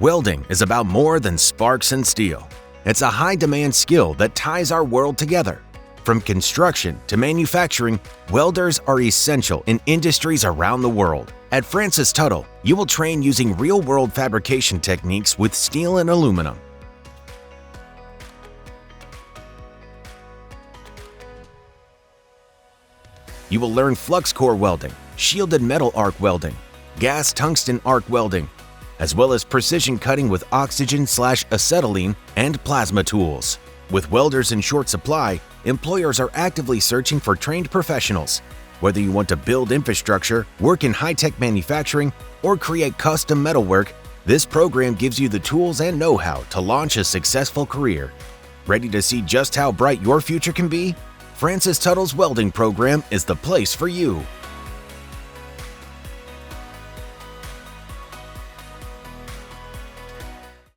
Welding is about more than sparks and steel. It's a high-demand skill that ties our world together. From construction to manufacturing, welders are essential in industries around the world. At Francis Tuttle, you will train using real-world fabrication techniques with steel and aluminum. You will learn flux core welding, shielded metal arc welding, gas tungsten arc welding, as well as precision cutting with oxygen/acetylene and plasma tools. With welders in short supply, employers are actively searching for trained professionals. Whether you want to build infrastructure, work in high-tech manufacturing, or create custom metalwork, this program gives you the tools and know-how to launch a successful career. Ready to see just how bright your future can be? Francis Tuttle's welding program is the place for you.